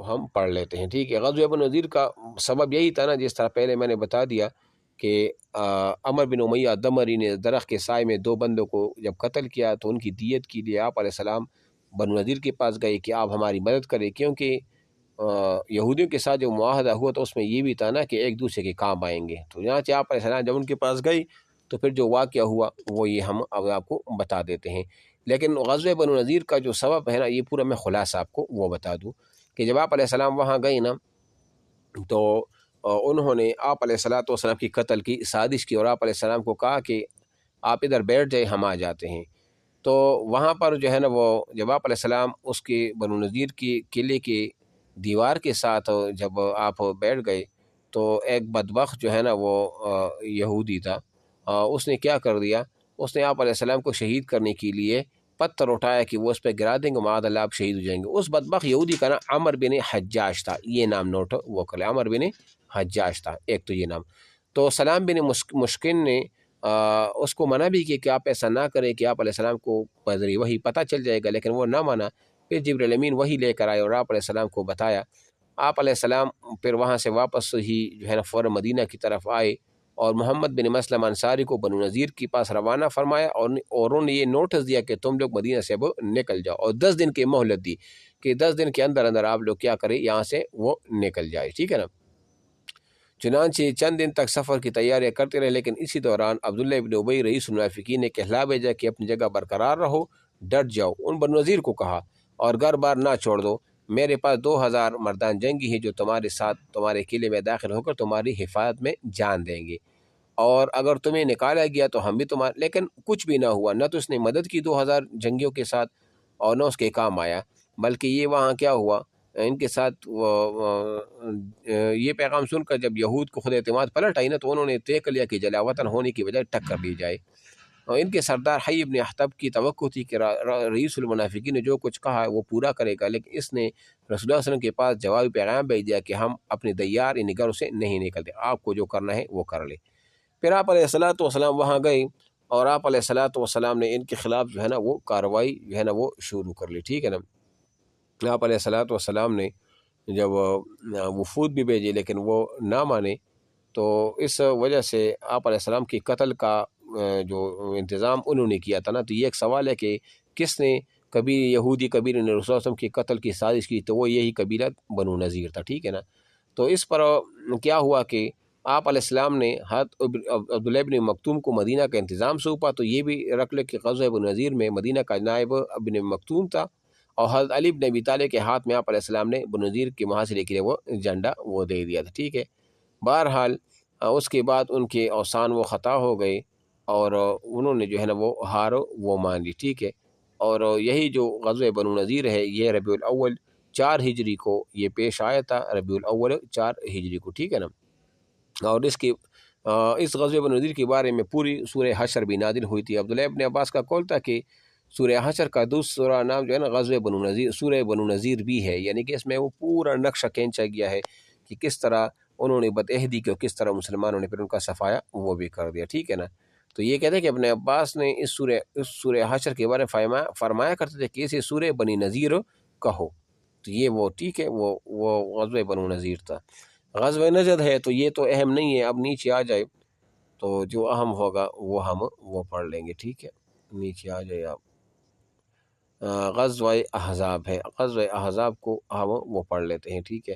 کو ہم پڑھ لیتے ہیں، ٹھیک ہے۔ غزوہ بنو نذیر کا سبب یہی تھا نا، جس طرح پہلے میں نے بتا دیا کہ عمر بن امیہ دمری نے درخت کے سائے میں 2 بندوں کو جب قتل کیا تو ان کی دیت کے لیے آپ علیہ السلام بنو نذیر کے پاس گئے کہ آپ ہماری مدد کریں، کیونکہ یہودیوں کے ساتھ جو معاہدہ ہوا تو اس میں یہ بھی تھا نا کہ ایک دوسرے کے کام آئیں گے۔ تو یہاں سے آپ علیہ السلام جب ان کے پاس گئی تو پھر جو واقعہ ہوا وہ یہ ہم اب آپ کو بتا دیتے ہیں۔ لیکن غزوہ بنو نذیر کا جو سبب ہے نا، یہ پورا میں خلاصہ آپ کو وہ بتا دوں کہ جب آپ علیہ السلام وہاں گئے نا تو انہوں نے آپ علیہ السلام کی قتل کی سازش کی، اور آپ علیہ السلام کو کہا کہ آپ ادھر بیٹھ جائے، ہم آ جاتے ہیں۔ تو وہاں پر جو ہے نا وہ جب آپ علیہ السلام اس کے بنو نذیر کی قلعے کی دیوار کے ساتھ جب آپ بیٹھ گئے تو ایک بدبخت جو ہے نا وہ یہودی تھا، اس نے کیا کر دیا، اس نے آپ علیہ السلام کو شہید کرنے کے لیے پتھر اٹھایا کہ وہ اس پہ گرا دیں گے، معاذ اللہ آپ شہید ہو جائیں گے۔ اس بدبخت یہودی کا نام عمر بن حجاج تھا، یہ نام نوٹ وہ کر لیں، عمر بن حجاج تھا ایک تو یہ نام۔ تو سلام بن مشکن نے اس کو منع بھی کیا کہ آپ ایسا نہ کریں کہ آپ علیہ السلام کو بذریعہ وہی پتہ چل جائے گا، لیکن وہ نہ مانا۔ پھر جبرائیل امین وہی لے کر آئے اور آپ علیہ السلام کو بتایا۔ آپ علیہ السلام پھر وہاں سے واپس ہی جو ہے نا فوراً مدینہ کی طرف آئے اور محمد بن مسلم انصاری کو بنو نذیر کے پاس روانہ فرمایا، اور انہوں نے یہ نوٹس دیا کہ تم لوگ مدینہ سے اب نکل جاؤ، اور 10 دن کی مہلت دی کہ 10 دن کے اندر اندر آپ لوگ کیا کریں، یہاں سے وہ نکل جائے، ٹھیک ہے نا۔ چنانچہ چند دن تک سفر کی تیاریاں کرتے رہے، لیکن اسی دوران عبداللہ ابن ابی رئیس المنافقین نے کہلا بھیجا کہ اپنی جگہ برقرار رہو، ڈٹ جاؤ۔ ان بنو نذیر کو کہا اور گھر بار نہ چھوڑ دو، میرے پاس 2000 مردان جنگی ہیں جو تمہارے ساتھ تمہارے قلعے میں داخل ہو کر تمہاری حفاظت میں جان دیں گے، اور اگر تمہیں نکالا گیا تو ہم بھی تمہارے۔ لیکن کچھ بھی نہ ہوا، نہ تو اس نے مدد کی 2000 جنگیوں کے ساتھ اور نہ اس کے کام آیا، بلکہ یہ وہاں کیا ہوا، ان کے ساتھ یہ پیغام سن کر جب یہود کو خود اعتماد پلٹ آئی نا تو انہوں نے طے کر لیا کہ جلا وطن ہونے کی بجائے ٹکر لی جائے۔ اور ان کے سردار حی ابن احتب کی توقع تھی کہ رئیس المنافقین نے جو کچھ کہا وہ پورا کرے گا، لیکن اس نے رسول اللہ صلی اللہ علیہ وسلم کے پاس جوابی پیغام بھیج دیا کہ ہم اپنے دیار ان گھروں سے نہیں نکلتے، آپ کو جو کرنا ہے وہ کر لے۔ پھر آپ علیہ السلام وہاں گئے اور آپ علیہ السلام نے ان کے خلاف جو ہے نا وہ کارروائی جو ہے نا وہ شروع کر لی، ٹھیک ہے نا۔ آپ علیہ السلام نے جب وفود بھی بھیجے لیکن وہ نہ مانے، تو اس وجہ سے آپ علیہ السلام کی قتل کا جو انتظام انہوں نے کیا تھا نا، تو یہ ایک سوال ہے کہ کس نے کبھی یہودی قبیلے نے رسول اللہ صلی اللہ علیہ وسلم کی قتل کی سازش کی، تو وہ یہی قبیلہ بنو نذیر تھا، ٹھیک ہے نا۔ تو اس پر کیا ہوا کہ آپ علیہ السلام نے عبداللہ ابن مکتوم کو مدینہ کا انتظام سونپا، تو یہ بھی رکھ لے کہ غزوہ بنو نذیر میں مدینہ کا نائب ابن مکتوم تھا، اور حضرت علی بن ابی طالب کے ہاتھ میں آپ علیہ السلام نے بنو نذیر کے محاصرے کے لیے وہ جھنڈا وہ دے دیا تھا، ٹھیک ہے۔ بہرحال اس کے بعد ان کے اوثان وہ خطا ہو گئے اور انہوں نے جو ہے نا وہ ہار وہ مان لی، ٹھیک ہے۔ اور یہی جو غزوہ بنو نذیر ہے یہ ربیع الاول 4 ہجری کو یہ پیش آیا تھا، ربیع الاول 4 ہجری کو، ٹھیک ہے نا۔ اور اس غزوہ بنو نذیر کے بارے میں پوری سورہ حشر بھی نازل ہوئی تھی۔ عبداللہ ابن عباس کا قول تھا کہ سورہ حشر کا دوسرا نام جو ہے نا غزوہ بنو نذیر، سورہ بنو نذیر بھی ہے، یعنی کہ اس میں وہ پورا نقشہ کھینچا گیا ہے کہ کس طرح انہوں نے بدعہدی کی اور کس طرح مسلمانوں نے پھر ان کا صفایا وہ بھی کر دیا، ٹھیک ہے نا۔ تو یہ کہتے ہیں کہ ابن عباس نے اس سورہ حشر کے بارے میں فرمایا کرتے تھے کہ اسے سورہ بنی نذیر کہو، تو یہ وہ ٹھیک ہے وہ غزوہ بنو نذیر تھا۔ غزوہ نجد ہے تو یہ تو اہم نہیں ہے، اب نیچے آ جائے تو جو اہم ہوگا وہ ہم وہ پڑھ لیں گے، ٹھیک ہے۔ نیچے آ جائے آپ، غزوہ احزاب ہے، غزوہ احزاب کو ہم وہ پڑھ لیتے ہیں، ٹھیک ہے۔